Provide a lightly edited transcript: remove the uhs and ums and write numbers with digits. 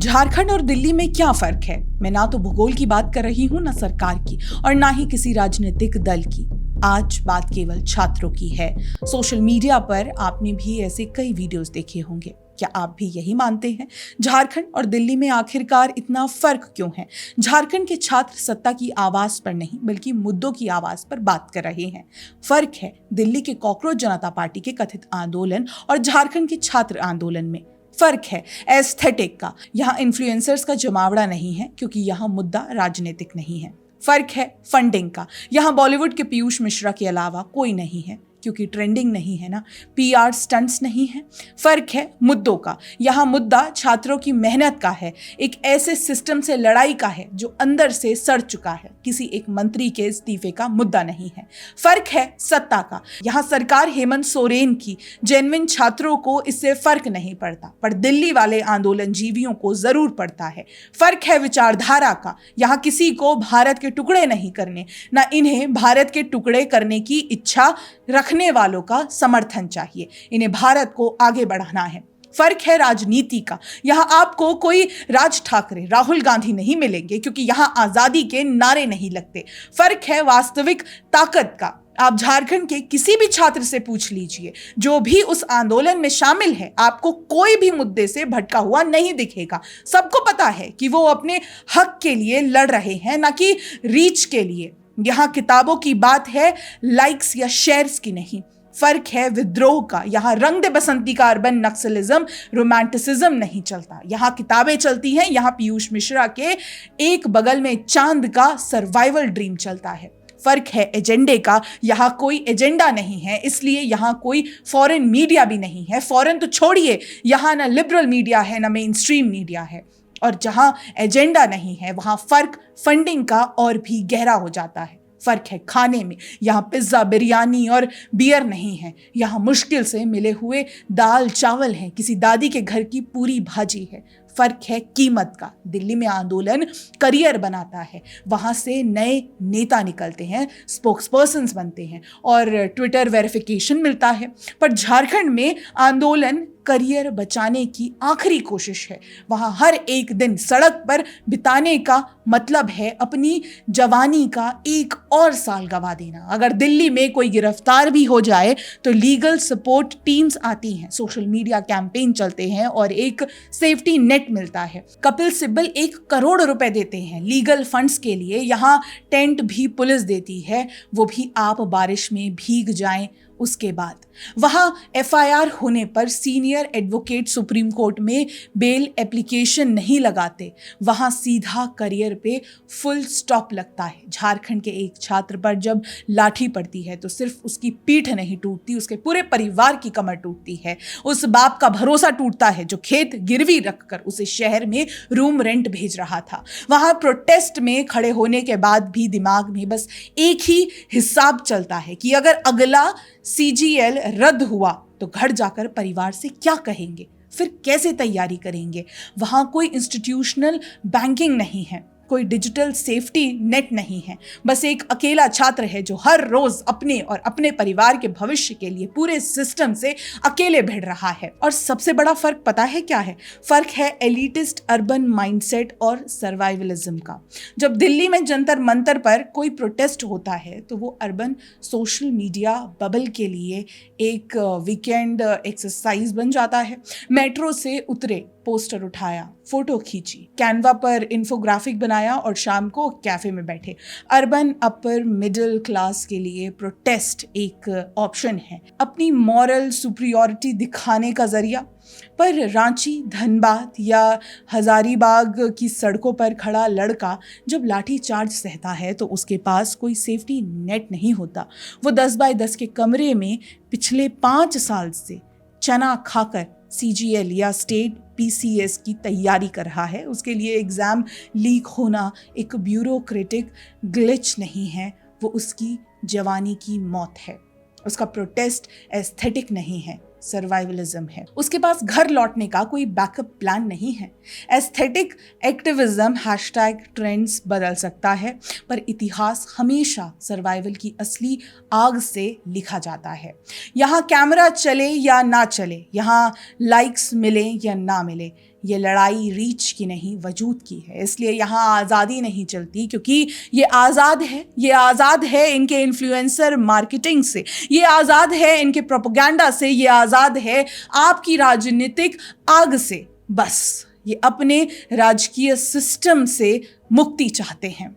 झारखंड और दिल्ली में क्या फर्क है? मैं ना तो भूगोल की बात कर रही हूँ, ना सरकार की, और ना ही किसी राजनीतिक दल की। आज बात केवल छात्रों की है। सोशल मीडिया पर आपने भी ऐसे कई वीडियोस देखे होंगे। क्या आप भी यही मानते हैं? झारखंड और दिल्ली में आखिरकार इतना फर्क क्यों है? झारखंड के छात्र सत्ता की आवाज पर नहीं, बल्कि मुद्दों की आवाज पर बात कर रहे हैं। फर्क है दिल्ली के कॉकरोच जनता पार्टी के कथित आंदोलन और झारखंड के छात्र आंदोलन में। फर्क है एस्थेटिक का। यहाँ इन्फ्लुएंसर्स का जमावड़ा नहीं है, क्योंकि यहाँ मुद्दा राजनीतिक नहीं है। फर्क है फंडिंग का। यहाँ बॉलीवुड के पीयूष मिश्रा के अलावा कोई नहीं है, क्योंकि ट्रेंडिंग नहीं है ना, पीआर स्टंट्स नहीं है। फर्क है मुद्दों का। यहाँ मुद्दा छात्रों की मेहनत का है, एक ऐसे सिस्टम से लड़ाई का है जो अंदर से सड़ चुका है, किसी एक मंत्री के इस्तीफे का मुद्दा नहीं है। फर्क है सत्ता का। यहाँ सरकार हेमंत सोरेन की, जेन्युइन छात्रों को इससे फर्क नहीं पड़ता, पर दिल्ली वाले आंदोलन जीवियों को जरूर पड़ता है। फर्क है विचारधारा का। यहाँ किसी को भारत के टुकड़े नहीं करने, ना इन्हें भारत के टुकड़े करने की इच्छा रखने वालों का समर्थन चाहिए। इन्हें भारत को आगे बढ़ाना है। फर्क है राजनीति का। यहाँ आपको कोई राज ठाकरे, राहुल गांधी नहीं मिलेंगे, क्योंकि यहाँ आजादी के नारे नहीं लगते। फर्क है वास्तविक ताकत का। आप झारखंड के किसी भी छात्र से पूछ लीजिए, जो भी उस आंदोलन में शामिल है, आपको कोई भी मुद्दे से भटका हुआ नहीं दिखेगा। सबको पता है कि वो अपने हक के लिए लड़ रहे हैं, ना कि रीच के लिए। यहाँ किताबों की बात है, लाइक्स या शेयर्स की नहीं। फर्क है विद्रोह का। यहाँ रंग दे बसंती का अर्बन नक्सलिज्म, रोमांटिसिज्म नहीं चलता। यहाँ किताबें चलती हैं। यहाँ पीयूष मिश्रा के एक बगल में चांद का सर्वाइवल ड्रीम चलता है। फर्क है एजेंडे का। यहाँ कोई एजेंडा नहीं है, इसलिए यहाँ कोई फॉरेन मीडिया भी नहीं है। फॉरेन तो छोड़िए, यहाँ ना लिबरल मीडिया है, ना मेन स्ट्रीम मीडिया है। और जहाँ एजेंडा नहीं है, वहाँ फर्क फंडिंग का और भी गहरा हो जाता है। फर्क है खाने में। यहाँ पिज्ज़ा, बिरयानी और बियर नहीं है। यहाँ मुश्किल से मिले हुए दाल चावल हैं, किसी दादी के घर की पूरी भाजी है। फर्क है कीमत का। दिल्ली में आंदोलन करियर बनाता है, वहाँ से नए नेता निकलते हैं, स्पोक्सपर्सन्स बनते हैं और ट्विटर वेरिफिकेशन मिलता है। पर झारखंड में आंदोलन करियर बचाने की आखिरी कोशिश है। वहाँ हर एक दिन सड़क पर बिताने का मतलब है अपनी जवानी का एक और साल गवा देना। अगर दिल्ली में कोई गिरफ्तार भी हो जाए तो लीगल सपोर्ट टीम्स आती हैं, सोशल मीडिया कैंपेन चलते हैं और एक सेफ्टी नेट मिलता है। कपिल सिब्बल 1 करोड़ रुपए देते हैं लीगल फंड्स के लिए। यहाँ टेंट भी पुलिस देती है, वो भी आप बारिश में भीग जाएं उसके बाद। वहाँ एफआईआर होने पर सीनियर एडवोकेट सुप्रीम कोर्ट में बेल एप्लीकेशन नहीं लगाते। वहाँ सीधा करियर पे फुल स्टॉप लगता है। झारखंड के एक छात्र पर जब लाठी पड़ती है तो सिर्फ उसकी पीठ नहीं टूटती, उसके पूरे परिवार की कमर टूटती है। उस बाप का भरोसा टूटता है जो खेत गिरवी रखकर उसे शहर में रूम रेंट भेज रहा था। वहाँ प्रोटेस्ट में खड़े होने के बाद भी दिमाग में बस एक ही हिसाब चलता है कि अगर अगला सीजीएल रद्द हुआ तो घर जाकर परिवार से क्या कहेंगे, फिर कैसे तैयारी करेंगे। वहाँ कोई इंस्टीट्यूशनल बैंकिंग नहीं है, कोई डिजिटल सेफ्टी नेट नहीं है। बस एक अकेला छात्र है जो हर रोज अपने और अपने परिवार के भविष्य के लिए पूरे सिस्टम से अकेले भिड़ रहा है। और सबसे बड़ा फर्क पता है क्या है? फर्क है एलिटिस्ट अर्बन माइंडसेट और सर्वाइवलिज्म का। जब दिल्ली में जंतर मंतर पर कोई प्रोटेस्ट होता है तो वो अर्बन सोशल मीडिया बबल के लिए एक वीकेंड एक्सरसाइज बन जाता है। मेट्रो से उतरे, पोस्टर उठाया, फोटो खींची, कैनवा पर इन्फोग्राफिक बनाया और शाम को कैफे में बैठे। अर्बन अपर मिडिल क्लास के लिए प्रोटेस्ट एक ऑप्शन है, अपनी मॉरल सुपीरियॉरिटी दिखाने का जरिया। पर रांची, धनबाद या हजारीबाग की सड़कों पर खड़ा लड़का जब लाठी चार्ज सहता है तो उसके पास कोई सेफ्टी नेट नहीं होता। वो 10 बाय 10 के कमरे में पिछले 5 साल से चना खाकर सीजीएल या स्टेट पीसीएस की तैयारी कर रहा है। उसके लिए एग्ज़ाम लीक होना एक ब्यूरोक्रेटिक ग्लिच नहीं है, वो उसकी जवानी की मौत है। उसका प्रोटेस्ट एस्थेटिक नहीं है, सर्वाइवलिज्म है। उसके पास घर लौटने का कोई बैकअप प्लान नहीं है। एस्थेटिक एक्टिविज्म हैशटैग ट्रेंड्स बदल सकता है, पर इतिहास हमेशा सर्वाइवल की असली आग से लिखा जाता है। यहाँ कैमरा चले या ना चले, यहाँ लाइक्स मिले या ना मिले, ये लड़ाई रीच की नहीं वजूद की है। इसलिए यहाँ आज़ादी नहीं चलती, क्योंकि ये आज़ाद है इनके इन्फ्लुएंसर मार्केटिंग से, ये आज़ाद है इनके प्रोपेगेंडा से, ये आज़ाद है आपकी राजनीतिक आग से। बस ये अपने राजकीय सिस्टम से मुक्ति चाहते हैं।